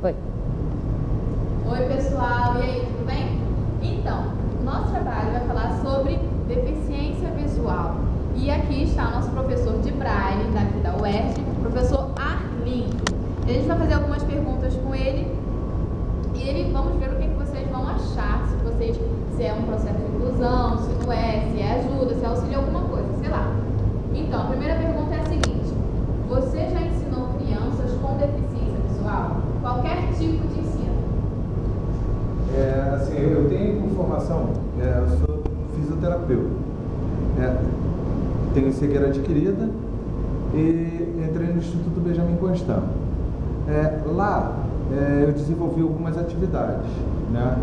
Oi. Oi, pessoal. E aí, tudo bem? Então, nosso trabalho vai falar sobre deficiência visual. E aqui está o nosso professor de Braille, daqui da UERJ, professor Arlindo. A gente vai fazer algumas perguntas com ele e vamos ver o que vocês vão achar, se é um processo de inclusão, se não é, se é ajuda, se é auxílio alguma coisa, sei lá. Então, a primeira pergunta é a seguinte: você já ensinou crianças com deficiência visual? Qualquer tipo de ensino? Assim, eu tenho como formação, eu sou fisioterapeuta, tenho cegueira adquirida e entrei no Instituto Benjamin Constant. Lá eu desenvolvi algumas atividades, né?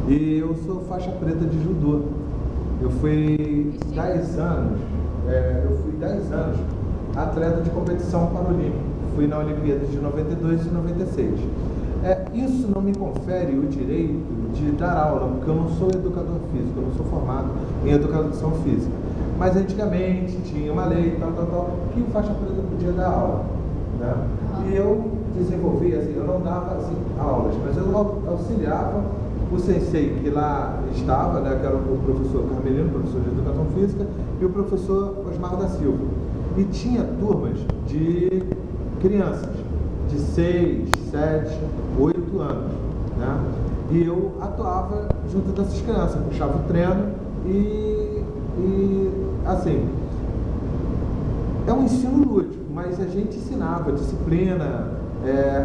E eu sou faixa preta de judô. Eu fui 10 anos, atleta de competição paralímpica. Fui na Olimpíada de 92 e 96. Isso não me confere o direito de dar aula, porque eu não sou educador físico, eu não sou formado em educação física. Mas antigamente tinha uma lei, que o faixa preta podia dar aula, né? E eu desenvolvi, assim, eu não dava assim, aulas, mas eu auxiliava o sensei que lá estava, né, que era o professor Carmelino, professor de educação física, e o professor Osmar da Silva. E tinha turmas de crianças de 6, 7, 8 anos, né? E eu atuava junto dessas crianças, puxava o treino e assim, é um ensino lúdico, mas a gente ensinava disciplina,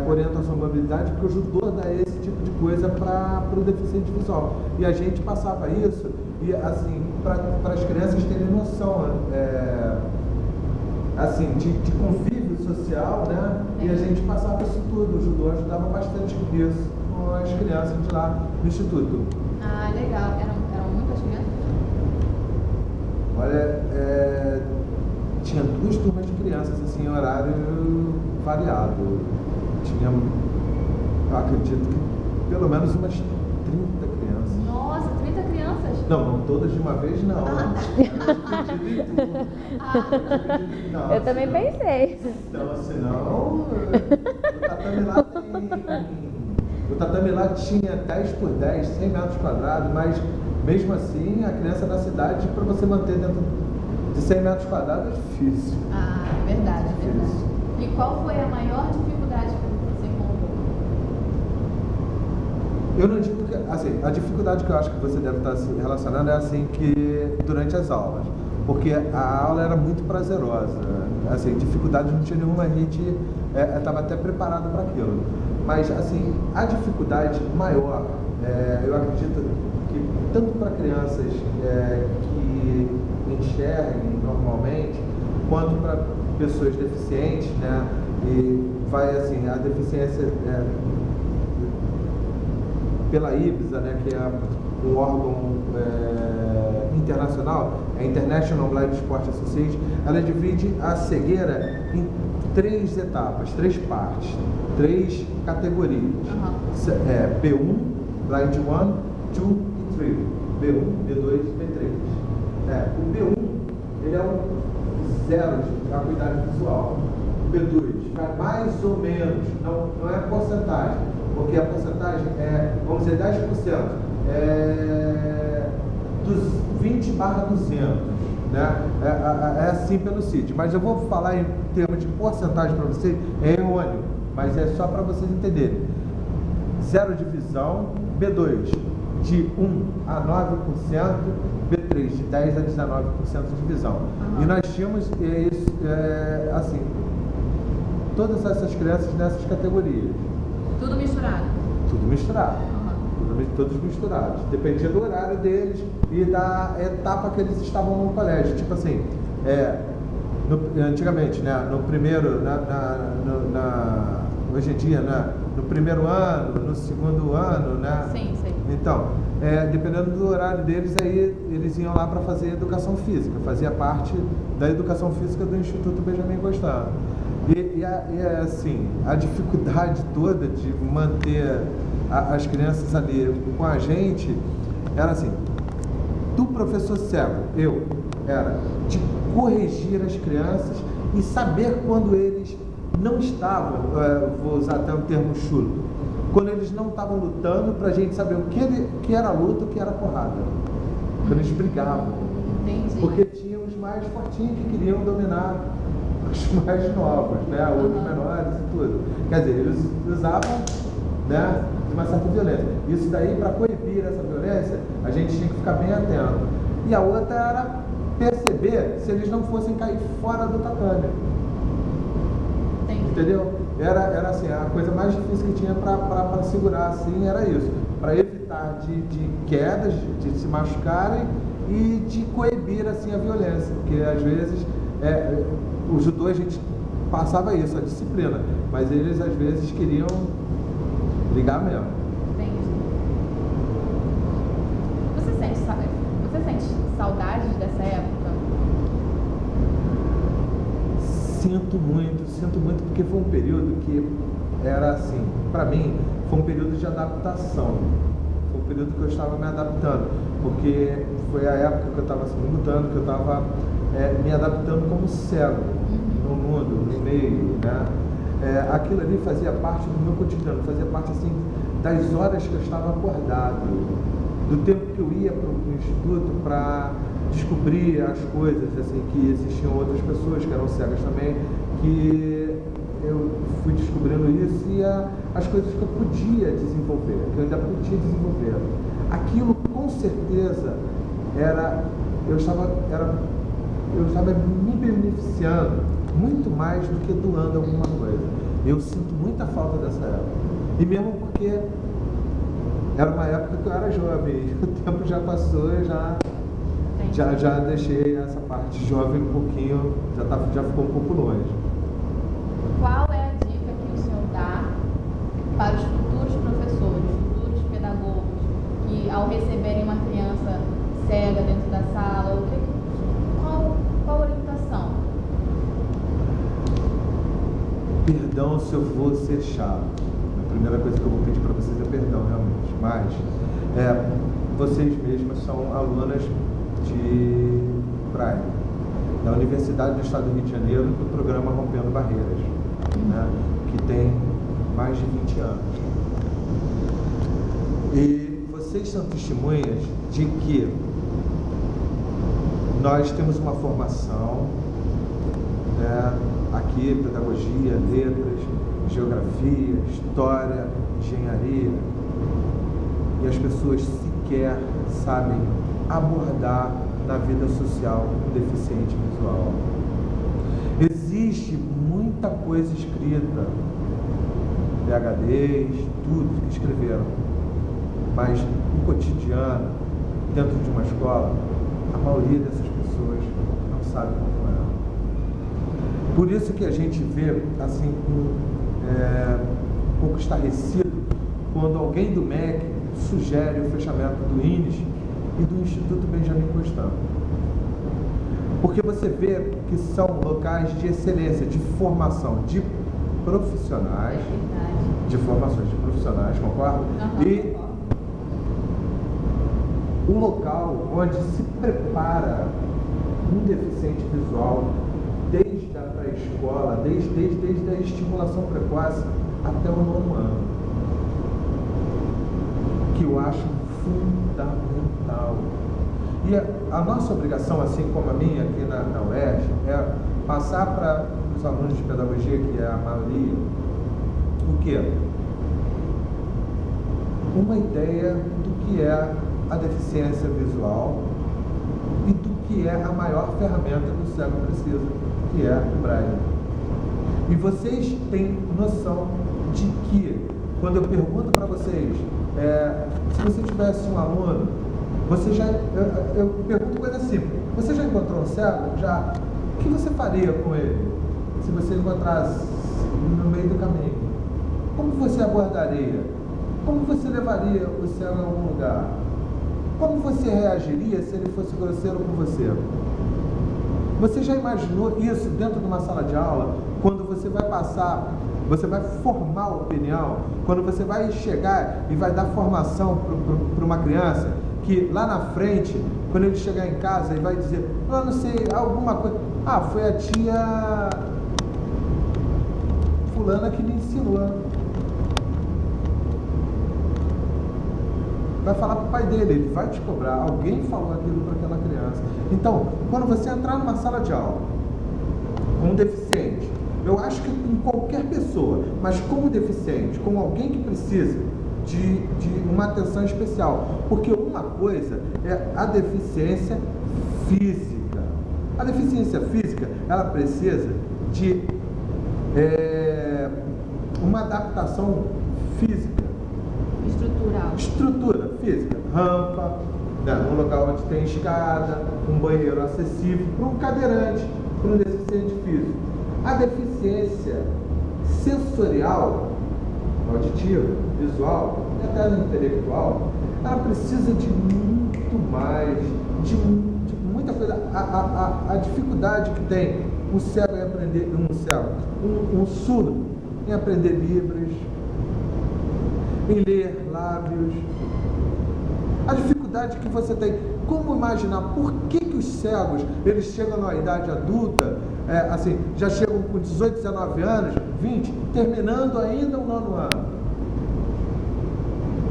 orientação à mobilidade, porque o judô dá esse tipo de coisa para o deficiente visual. E a gente passava isso, e assim, para as crianças terem noção, assim, de convívio social, né? E a gente passava isso tudo. O judô ajudava bastante nisso com as crianças de lá no instituto. Ah, legal. Eram muitas crianças? Olha, tinha 2 turmas de crianças, assim, em horário variado. Tinha, eu acredito que pelo menos umas 30 crianças. Nossa, 30 crianças? Não todas de uma vez, não. Eu também pensei. Então, senão, o tatame lá tinha 10 por 10, 100 metros quadrados, mas mesmo assim, a criança na cidade, para você manter dentro de 100 metros quadrados, é difícil. Ah, verdade. E qual foi a maior dificuldade que você encontrou? Eu não digo que, assim, a dificuldade que eu acho que você deve estar se relacionando é assim que durante as aulas, porque a aula era muito prazerosa, assim, dificuldade não tinha nenhuma, a gente estava até preparado para aquilo, mas assim, a dificuldade maior, eu acredito que tanto para crianças que enxerguem normalmente, quanto para pessoas deficientes, né, e vai assim, a deficiência pela IBSA, né, que é um órgão internacional, a International Blind Sport Association, ela divide a cegueira em 3 etapas, 3 partes, 3 categorias. B1, Blind 1, 2 e 3. B1, B2 e B3. O B1, ele é um 0 de acuidade visual. O B2 vai mais ou menos, não é porcentagem, porque a porcentagem vamos dizer, 10%, dos 20/200, né? É assim pelo CIT, mas eu vou falar em termos de porcentagem para vocês, é errôneo, mas é só para vocês entenderem. 0 de visão, B2 de 1 a 9%, B3 de 10 a 19% de visão. E nós tínhamos assim, todas essas crianças nessas categorias. Tudo misturado? Tudo misturado. Todos misturados. Dependia do horário deles e da etapa que eles estavam no colégio. Tipo assim, antigamente, né, no primeiro, hoje em dia, né, no primeiro ano, no segundo ano, né? Sim. Então, dependendo do horário deles, aí eles iam lá para fazer educação física. Fazia parte da educação física do Instituto Benjamin Constant. E assim, a dificuldade toda de manter as crianças ali com a gente era assim, do professor cego, era de corrigir as crianças e saber quando eles não estavam, vou usar até um termo chulo, quando eles não estavam lutando, para a gente saber o que era luta, o que era porrada. Quando eles brigavam. Entendi. Porque tinha os mais fortinhos que queriam dominar os mais novos, né? Outros menores e tudo. Quer dizer, eles usavam, né, de uma certa violência. Isso daí, para coibir essa violência, a gente tinha que ficar bem atento. E a outra era perceber se eles não fossem cair fora do tatame. Entendi. Entendeu? Era assim, a coisa mais difícil que tinha para segurar assim era isso. Para evitar de quedas, de se machucarem e de coibir assim a violência. Porque às vezes o judô a gente passava isso, a disciplina, mas eles às vezes queriam ligar mesmo. Entendi. Você sente saudades dessa época? Sinto muito, porque foi um período que era assim, para mim, foi um período de adaptação. Foi um período que eu estava me adaptando, porque foi a época que eu estava assim, mudando, que eu estava me adaptando como cego no mundo, no meio, né? Aquilo ali fazia parte do meu cotidiano, fazia parte assim das horas que eu estava acordado, do tempo que eu ia para o instituto para descobrir as coisas, assim, que existiam outras pessoas que eram cegas também, que eu fui descobrindo isso e as coisas que eu podia desenvolver, que eu ainda podia desenvolver. Aquilo com certeza eu estava me beneficiando muito mais do que doando alguma coisa. Eu sinto muita falta dessa época. E mesmo porque era uma época que eu era jovem, o tempo já passou e já deixei essa parte jovem um pouquinho, já ficou um pouco longe. Qual é a dica que o senhor dá para os futuros professores, futuros pedagogos, que ao receberem uma criança cega dentro da sala, qual a orientação? Perdão se eu vou ser chato. A primeira coisa que eu vou pedir para vocês é perdão, realmente. Mas vocês mesmas são alunas de Braille, da Universidade do Estado do Rio de Janeiro, do programa Rompendo Barreiras, né, que tem mais de 20 anos. E vocês são testemunhas de que nós temos uma formação, né, aqui, pedagogia, letras, geografia, história, engenharia, e as pessoas sequer sabem abordar na vida social um deficiente visual. Existe muita coisa escrita, PhDs, tudo que escreveram, mas no cotidiano, dentro de uma escola, a maioria dessas pessoas não sabe como é. Por isso que a gente vê assim um pouco estarrecido quando alguém do MEC sugere o fechamento do INES e do Instituto Benjamin Constant. Porque você vê que são locais de excelência, de formação de profissionais, de formações de profissionais, concorda? E um local onde se prepara um deficiente visual desde a pré-escola, desde a estimulação precoce até o 9º ano, que eu acho fundamental. E a nossa obrigação, assim como a minha aqui na UERJ, é passar para os alunos de pedagogia, que é a maioria, o quê? Uma ideia do que é a deficiência visual e do que é a maior ferramenta que o cego precisa, que é o Braille. E vocês têm noção de que, quando eu pergunto para vocês, se você tivesse um aluno, eu pergunto coisa simples: você já encontrou um cego? Já. O que você faria com ele se você encontrasse no meio do caminho? Como você abordaria? Como você levaria o cego a algum lugar? Como você reagiria se ele fosse grosseiro com você? Você já imaginou isso dentro de uma sala de aula, quando você vai passar, você vai formar opinião, quando você vai chegar e vai dar formação para uma criança, que lá na frente, quando ele chegar em casa e vai dizer, não sei, alguma coisa, foi a tia fulana que me ensinou. vai falar para o pai dele, ele vai te cobrar. Alguém falou aquilo para aquela criança. Então, quando você entrar numa sala de aula com um deficiente, eu acho que com qualquer pessoa, mas como deficiente, com alguém que precisa de uma atenção especial, porque uma coisa é a deficiência física. A deficiência física, ela precisa de uma adaptação física. Estrutura física. Rampa, né, um local onde tem escada, um banheiro acessível para um cadeirante, para um deficiente físico. A deficiência sensorial, auditiva, visual e até intelectual, ela precisa de muito mais, de muita coisa. A dificuldade que tem um cego em aprender, um surdo em aprender libras, em ler lábios. A dificuldade que você tem, como imaginar por que os cegos, eles chegam na idade adulta, assim, já chegam com 18, 19 anos, 20, terminando ainda o 9º ano.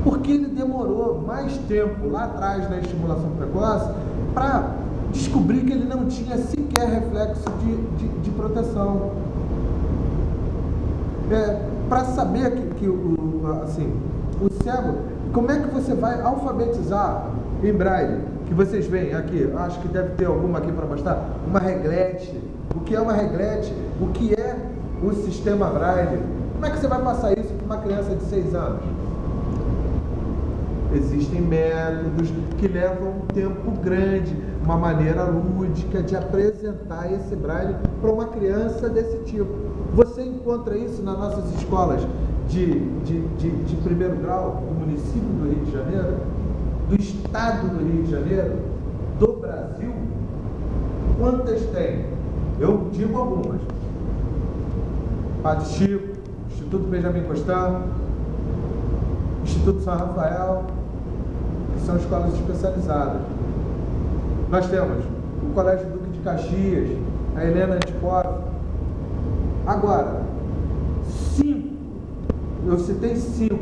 Porque ele demorou mais tempo lá atrás na estimulação precoce para descobrir que ele não tinha sequer reflexo de proteção. Para saber que o cego, como é que você vai alfabetizar em braille? Que vocês veem aqui, acho que deve ter alguma aqui para mostrar, uma reglete. O que é uma reglete? O que é o sistema braille? Como é que você vai passar isso para uma criança de 6 anos? Existem métodos que levam um tempo grande, uma maneira lúdica de apresentar esse braille para uma criança desse tipo. Você encontra isso nas nossas escolas de primeiro grau do município do Rio de Janeiro, do estado do Rio de Janeiro, do Brasil? Quantas tem? Eu digo algumas. Padre Chico, Instituto Benjamin Constant, Instituto São Rafael, que são escolas especializadas. Nós temos o Colégio Duque de Caxias, a Helena Antipov. Agora, 5, eu citei 5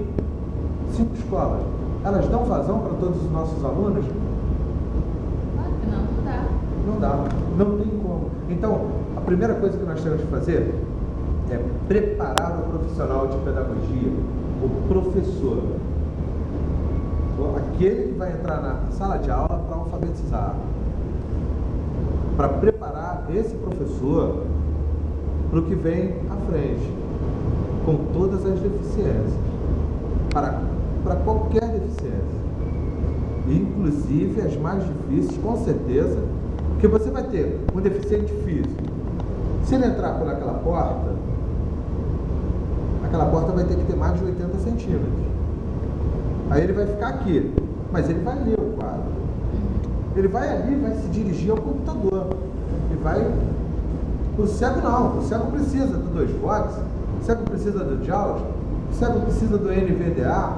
escolas. Elas dão vazão para todos os nossos alunos? Não dá. Não dá, não tem como. Então, a primeira coisa que nós temos que fazer é preparar o profissional de pedagogia, o professor, aquele que vai entrar na sala de aula para alfabetizar, para preparar esse professor para o que vem à frente, com todas as deficiências, para qualquer deficiência, inclusive as mais difíceis, com certeza, porque você vai ter um deficiente físico. Se ele entrar por aquela porta vai ter que ter mais de 80 centímetros. Aí ele vai ficar aqui, mas ele vai ler o quadro. Ele vai ali, vai se dirigir ao computador. E vai... O cego não, o cego precisa do 2Vox, o cego precisa do JAWS, o cego precisa do NVDA,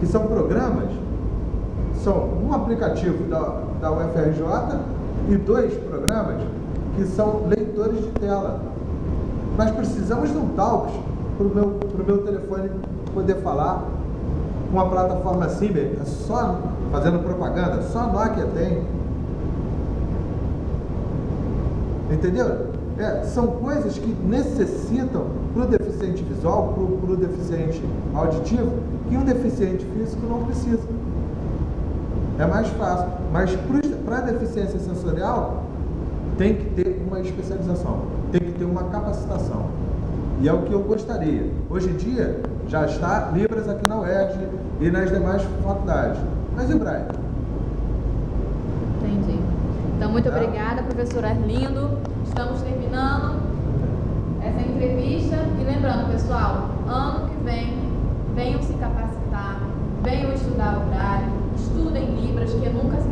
que são programas, são um aplicativo da UFRJ e 2 programas que são leitores de tela. Nós precisamos de um Talks para o meu telefone poder falar com a plataforma Ciber, só fazendo propaganda, só a Nokia tem. Entendeu? São coisas que necessitam para o deficiente visual, para o deficiente auditivo, que um deficiente físico não precisa. É mais fácil. Mas para a deficiência sensorial, tem que ter uma especialização, tem que ter uma capacitação. E é o que eu gostaria. Hoje em dia, já está Libras aqui na UERJ e nas demais faculdades. Mas e o Braille? Entendi. Então, muito obrigada, professor Arlindo. Estamos terminando essa entrevista. E lembrando, pessoal, ano que vem, venham se capacitar, venham estudar o Braille, estudem Libras, que nunca se